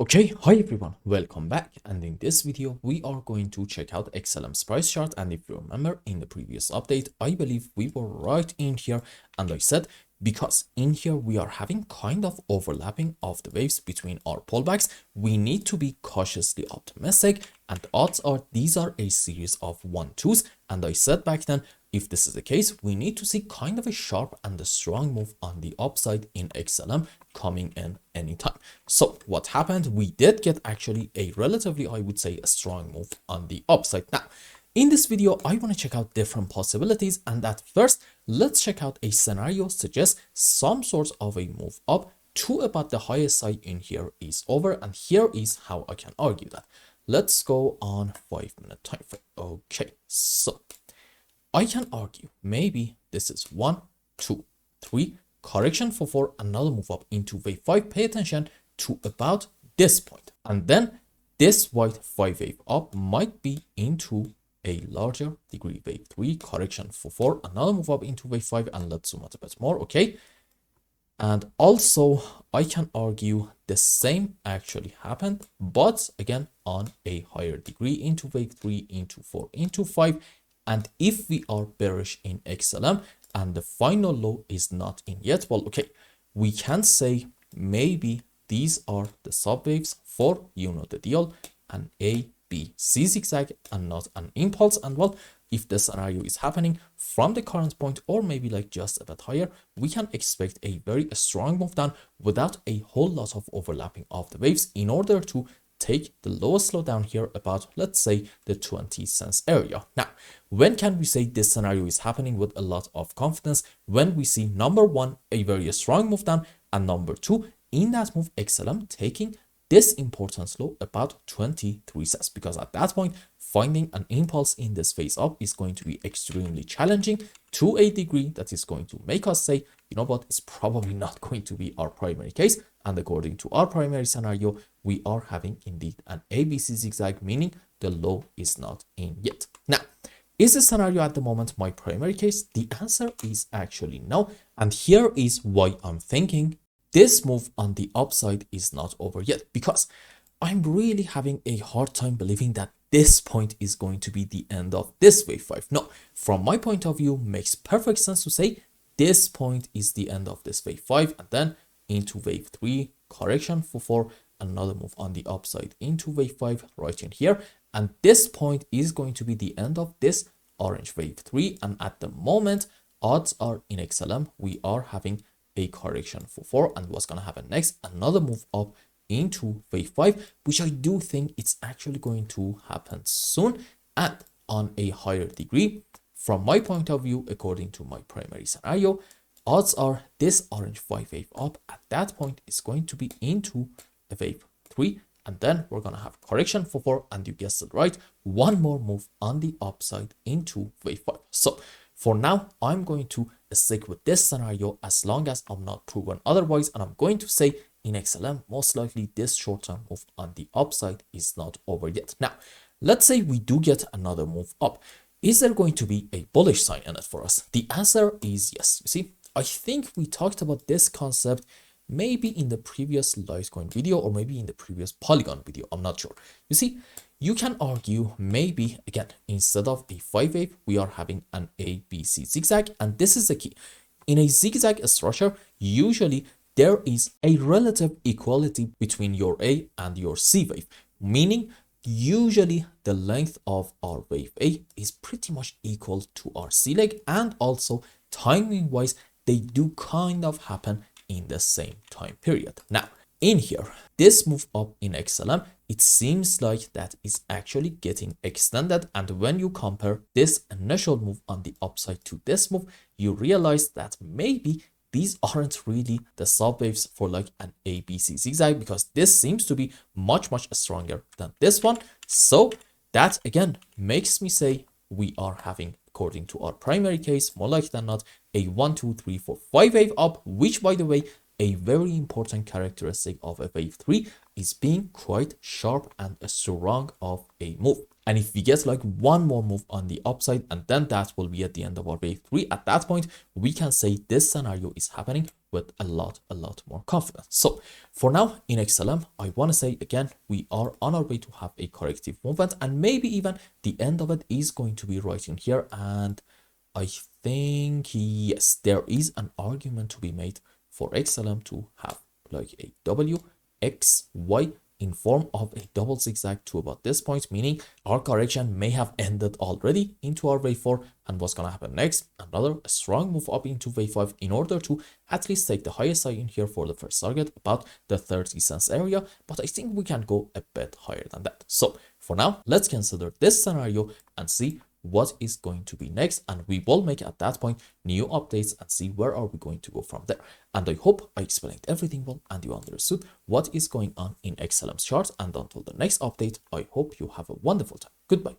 Okay, hi everyone, welcome back, and in this video we are going to check out XLM's price chart. And if you remember in the previous update, I believe we were right in here, and I said because in here we are having kind of overlapping of the waves between our pullbacks, we need to be cautiously optimistic, and odds are these are a series of 1-2s. And I said back then, if this is the case, we need to see kind of a sharp and a strong move on the upside in XLM coming in anytime. So what happened? We did get actually a relatively, I would say, a strong move on the upside. Now, in this video, I want to check out different possibilities. And at first, let's check out a scenario suggests some sort of a move up to about the highest side in here is over. And here is how I can argue that. Let's go on 5-minute time frame. Okay, so I can argue maybe this is 1, 2, 3, correction for 4, another move up into wave 5. Pay attention to about this point. And then this white 5 wave up might be into a larger degree wave 3, correction for 4, another move up into wave 5. And let's zoom out a bit more, okay? And also I can argue the same actually happened, but again on a higher degree into wave 3, into 4, into 5. And if we are bearish in XLM and the final low is not in yet, well, okay, we can say maybe these are the subwaves for, you know the deal, an A, B, C zigzag and not an impulse. And well, if the scenario is happening from the current point or maybe like just a bit higher, we can expect a very strong move down without a whole lot of overlapping of the waves in order to take the lowest low down here about, let's say, the 20 cents area. Now, when can we say this scenario is happening with a lot of confidence? When we see number one, a very strong move down, and number two, in that move, XLM taking this important low about 23 cents, because at that point, finding an impulse in this phase up is going to be extremely challenging to a degree that is going to make us say, you know what, it's probably not going to be our primary case. And according to our primary scenario, we are having indeed an ABC zigzag, meaning the low is not in yet. Now, is the scenario at the moment my primary case? The answer is actually no. And here is why I'm thinking this move on the upside is not over yet, because I'm really having a hard time believing that this point is going to be the end of this wave 5. No, from my point of view, makes perfect sense to say this point is the end of this wave 5, and then into wave 3, correction for 4, another move on the upside into wave 5 right in here. And this point is going to be the end of this orange wave 3. And at the moment, odds are in XLM, we are having a correction for 4. And what's going to happen next? Another move up into wave 5, which I do think it's actually going to happen soon and on a higher degree. From my point of view, according to my primary scenario, odds are this orange 5 wave up at that point is going to be into a wave 3, and then we're going to have correction for 4, and you guessed it right, one more move on the upside into wave 5. So for now, I'm going to stick with this scenario as long as I'm not proven otherwise, and I'm going to say in XLM, most likely this short-term move on the upside is not over yet. Now, let's say we do get another move up. Is there going to be a bullish sign in it for us? The answer is yes. You see, I think we talked about this concept maybe in the previous Litecoin video or maybe in the previous Polygon video. I'm not sure. You see, you can argue maybe, again, instead of a 5 wave, we are having an ABC zigzag. And this is the key. In a zigzag structure, usually there is a relative equality between your A and your C wave, meaning usually the length of our wave A is pretty much equal to our C leg, and also timing wise, they do kind of happen in the same time period. Now, in here, this move up in XLM, it seems like that is actually getting extended. And when you compare this initial move on the upside to this move, you realize that maybe these aren't really the subwaves for like an ABC zigzag, because this seems to be much stronger than this one. So that again makes me say we are having, according to our primary case, more likely than not, a 1, 2, 3, 4, 5 wave up, which by the way, a very important characteristic of a wave 3 is being quite sharp and strong of a move. And if we get like one more move on the upside, and then that will be at the end of our wave 3, at that point, we can say this scenario is happening with a lot more confidence. So for now in XLM, I want to say again, we are on our way to have a corrective movement, and maybe even the end of it is going to be right in here. And I think, yes, there is an argument to be made for XLM to have like a W, X, Y in form of a double zigzag to about this point, meaning our correction may have ended already into our wave 4. And what's going to happen next? Another strong move up into wave 5 in order to at least take the highest side in here for the first target, about the 30 cents area. But I think we can go a bit higher than that. So for now, let's consider this scenario and see what is going to be next, and we will make at that point new updates and see where are we going to go from there. And I hope I explained everything well and you understood what is going on in XLM's charts. And until the next update, I hope you have a wonderful time. Goodbye.